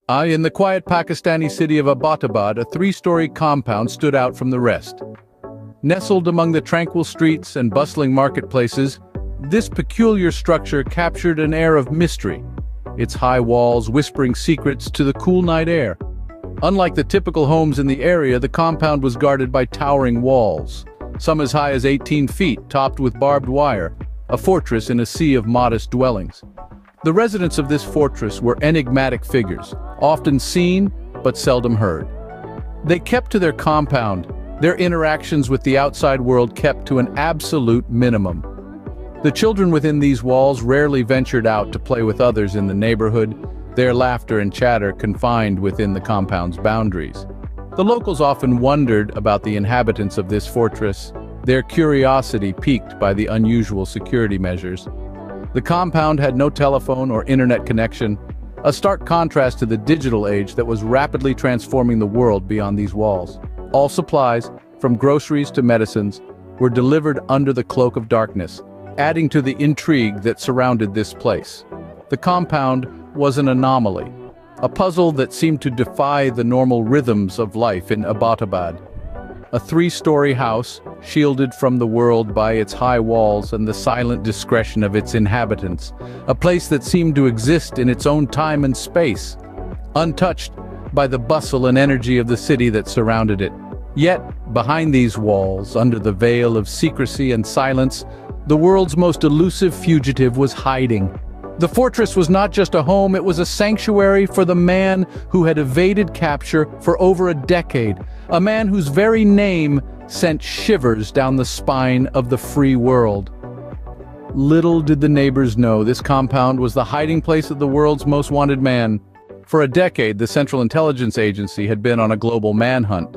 In the quiet Pakistani city of Abbottabad, a three-story compound stood out from the rest. Nestled among the tranquil streets and bustling marketplaces, this peculiar structure captured an air of mystery, its high walls whispering secrets to the cool night air. Unlike the typical homes in the area, the compound was guarded by towering walls, some as high as 18 feet, topped with barbed wire, a fortress in a sea of modest dwellings. The residents of this fortress were enigmatic figures, often seen but seldom heard. They kept to their compound, their interactions with the outside world kept to an absolute minimum. The children within these walls rarely ventured out to play with others in the neighborhood, their laughter and chatter confined within the compound's boundaries. The locals often wondered about the inhabitants of this fortress, their curiosity piqued by the unusual security measures. The compound had no telephone or internet connection, a stark contrast to the digital age that was rapidly transforming the world beyond these walls. All supplies, from groceries to medicines, were delivered under the cloak of darkness, adding to the intrigue that surrounded this place. The compound was an anomaly, a puzzle that seemed to defy the normal rhythms of life in Abbottabad. A three-story house, shielded from the world by its high walls and the silent discretion of its inhabitants, a place that seemed to exist in its own time and space, untouched by the bustle and energy of the city that surrounded it. Yet, behind these walls, under the veil of secrecy and silence, the world's most elusive fugitive was hiding. The fortress was not just a home, it was a sanctuary for the man who had evaded capture for over a decade, a man whose very name sent shivers down the spine of the free world. Little did the neighbors know this compound was the hiding place of the world's most wanted man. For a decade, the Central Intelligence Agency had been on a global manhunt.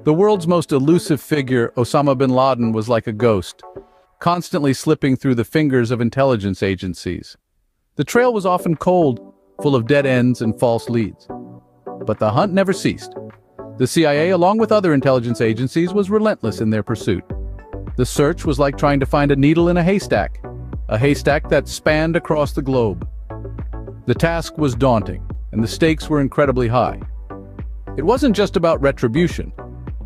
The world's most elusive figure, Osama bin Laden, was like a ghost, constantly slipping through the fingers of intelligence agencies. The trail was often cold, full of dead ends and false leads. But the hunt never ceased. The CIA, along with other intelligence agencies, was relentless in their pursuit. The search was like trying to find a needle in a haystack that spanned across the globe. The task was daunting, and the stakes were incredibly high. It wasn't just about retribution.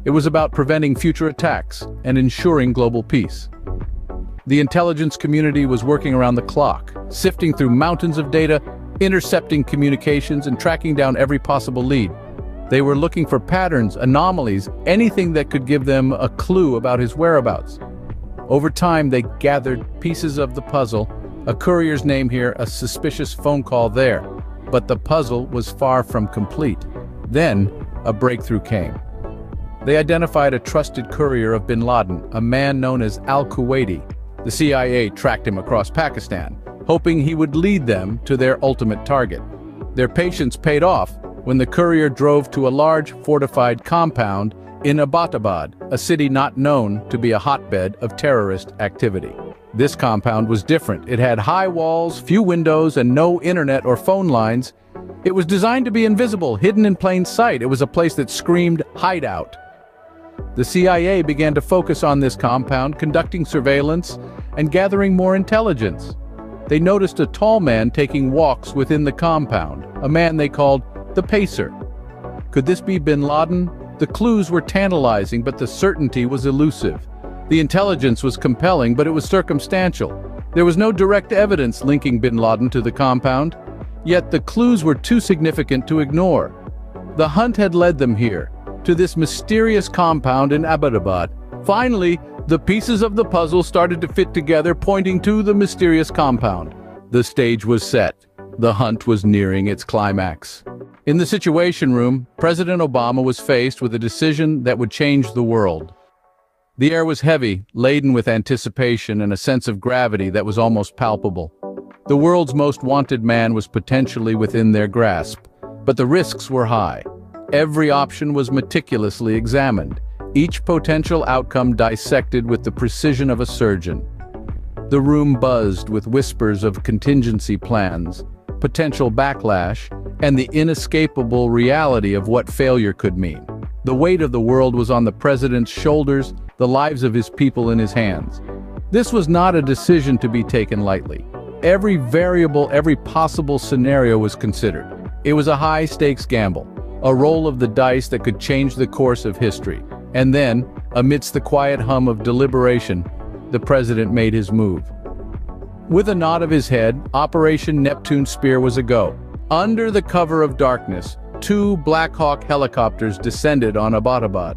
It was about preventing future attacks and ensuring global peace. The intelligence community was working around the clock, sifting through mountains of data, intercepting communications, and tracking down every possible lead. They were looking for patterns, anomalies, anything that could give them a clue about his whereabouts. Over time, they gathered pieces of the puzzle, a courier's name here, a suspicious phone call there. But the puzzle was far from complete. Then, a breakthrough came. They identified a trusted courier of bin Laden, a man known as al-Kuwaiti. The CIA tracked him across Pakistan, hoping he would lead them to their ultimate target. Their patience paid off when the courier drove to a large, fortified compound in Abbottabad, a city not known to be a hotbed of terrorist activity. This compound was different. It had high walls, few windows, and no internet or phone lines. It was designed to be invisible, hidden in plain sight. It was a place that screamed hideout. The CIA began to focus on this compound, conducting surveillance and gathering more intelligence. They noticed a tall man taking walks within the compound, a man they called the Pacer. Could this be bin Laden? The clues were tantalizing, but the certainty was elusive. The intelligence was compelling, but it was circumstantial. There was no direct evidence linking bin Laden to the compound, yet the clues were too significant to ignore. The hunt had led them here, to this mysterious compound in Abbottabad. Finally, the pieces of the puzzle started to fit together, pointing to the mysterious compound. The stage was set. The hunt was nearing its climax. In the Situation Room, President Obama was faced with a decision that would change the world. The air was heavy, laden with anticipation and a sense of gravity that was almost palpable. The world's most wanted man was potentially within their grasp, but the risks were high. Every option was meticulously examined, each potential outcome dissected with the precision of a surgeon. The room buzzed with whispers of contingency plans, potential backlash, and the inescapable reality of what failure could mean. The weight of the world was on the president's shoulders, the lives of his people in his hands. This was not a decision to be taken lightly. Every variable, every possible scenario was considered. It was a high-stakes gamble, a roll of the dice that could change the course of history. And then, amidst the quiet hum of deliberation, the president made his move. With a nod of his head, Operation Neptune Spear was a go. Under the cover of darkness, 2 Black Hawk helicopters descended on Abbottabad.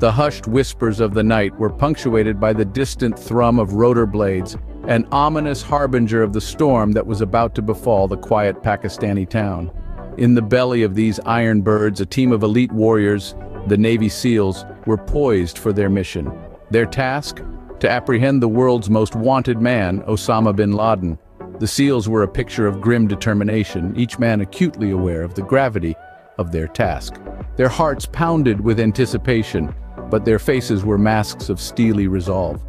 The hushed whispers of the night were punctuated by the distant thrum of rotor blades, an ominous harbinger of the storm that was about to befall the quiet Pakistani town. In the belly of these iron birds, a team of elite warriors, the Navy SEALs, were poised for their mission. Their task? To apprehend the world's most wanted man, Osama bin Laden. The SEALs were a picture of grim determination, each man acutely aware of the gravity of their task. Their hearts pounded with anticipation, but their faces were masks of steely resolve.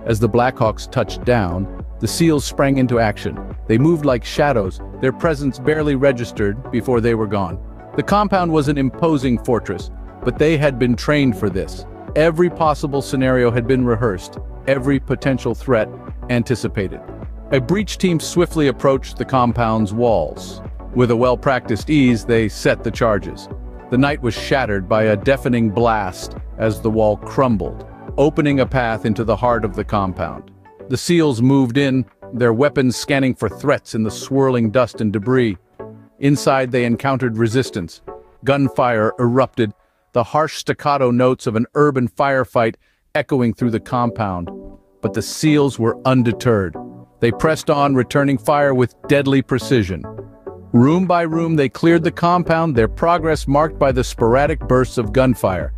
As the Blackhawks touched down, the SEALs sprang into action. They moved like shadows, their presence barely registered before they were gone. The compound was an imposing fortress, but they had been trained for this. Every possible scenario had been rehearsed, every potential threat anticipated. A breach team swiftly approached the compound's walls. With a well-practiced ease, they set the charges. The night was shattered by a deafening blast as the wall crumbled, opening a path into the heart of the compound. The SEALs moved in, their weapons scanning for threats in the swirling dust and debris. Inside, they encountered resistance. Gunfire erupted, the harsh staccato notes of an urban firefight echoing through the compound. But the SEALs were undeterred. They pressed on, returning fire with deadly precision. Room by room, they cleared the compound, their progress marked by the sporadic bursts of gunfire.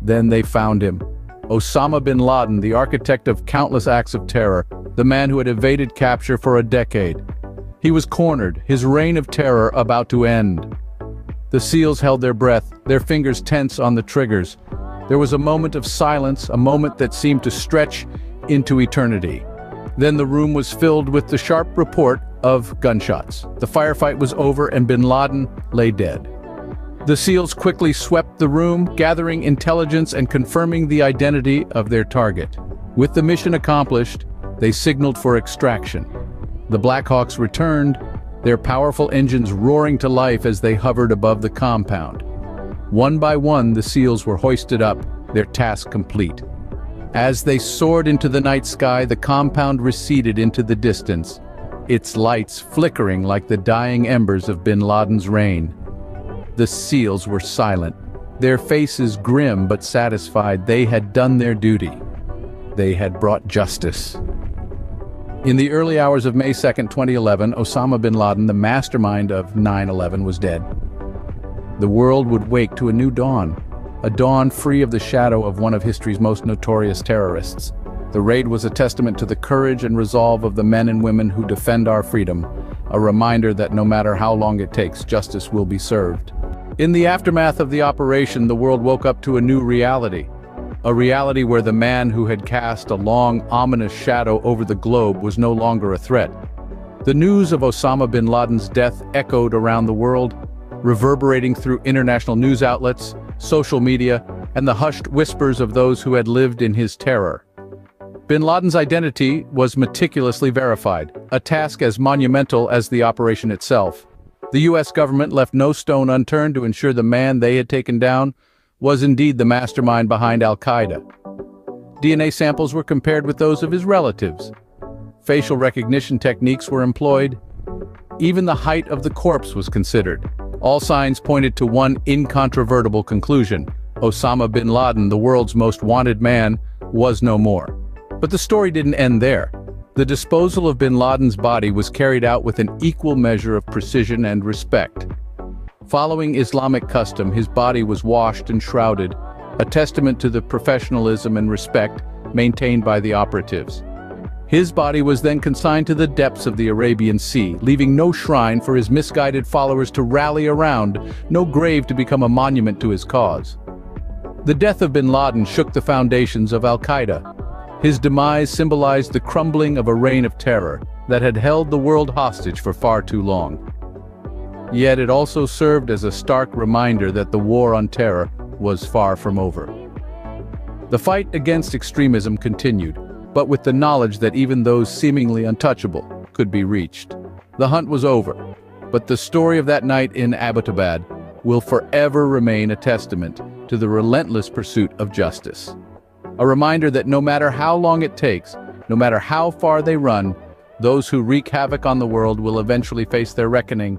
Then they found him. Osama bin Laden, the architect of countless acts of terror, the man who had evaded capture for a decade. He was cornered, his reign of terror about to end. The SEALs held their breath, their fingers tense on the triggers. There was a moment of silence, a moment that seemed to stretch into eternity. Then the room was filled with the sharp report of gunshots. The firefight was over and bin Laden lay dead. The SEALs quickly swept the room, gathering intelligence and confirming the identity of their target. With the mission accomplished, they signaled for extraction. The Blackhawks returned, their powerful engines roaring to life as they hovered above the compound. One by one, the SEALs were hoisted up, their task complete. As they soared into the night sky, the compound receded into the distance, its lights flickering like the dying embers of bin Laden's reign. The SEALs were silent, their faces grim but satisfied. They had done their duty. They had brought justice. In the early hours of May 2, 2011, Osama bin Laden, the mastermind of 9/11, was dead. The world would wake to a new dawn, a dawn free of the shadow of one of history's most notorious terrorists. The raid was a testament to the courage and resolve of the men and women who defend our freedom, a reminder that no matter how long it takes, justice will be served. In the aftermath of the operation, the world woke up to a new reality. A reality where the man who had cast a long, ominous shadow over the globe was no longer a threat. The news of Osama bin Laden's death echoed around the world, reverberating through international news outlets, social media, and the hushed whispers of those who had lived in his terror. Bin Laden's identity was meticulously verified, a task as monumental as the operation itself. The US government left no stone unturned to ensure the man they had taken down was indeed the mastermind behind Al-Qaeda. DNA samples were compared with those of his relatives. Facial recognition techniques were employed. Even the height of the corpse was considered. All signs pointed to one incontrovertible conclusion: Osama bin Laden, the world's most wanted man, was no more. But the story didn't end there. The disposal of bin Laden's body was carried out with an equal measure of precision and respect. Following Islamic custom, his body was washed and shrouded, a testament to the professionalism and respect maintained by the operatives. His body was then consigned to the depths of the Arabian Sea, leaving no shrine for his misguided followers to rally around, no grave to become a monument to his cause. The death of bin Laden shook the foundations of Al-Qaeda. His demise symbolized the crumbling of a reign of terror that had held the world hostage for far too long. Yet it also served as a stark reminder that the war on terror was far from over. The fight against extremism continued, but with the knowledge that even those seemingly untouchable could be reached. The hunt was over, But the story of that night in Abbottabad will forever remain a testament to the relentless pursuit of justice. A reminder that no matter how long it takes, no matter how far they run, those who wreak havoc on the world will eventually face their reckoning.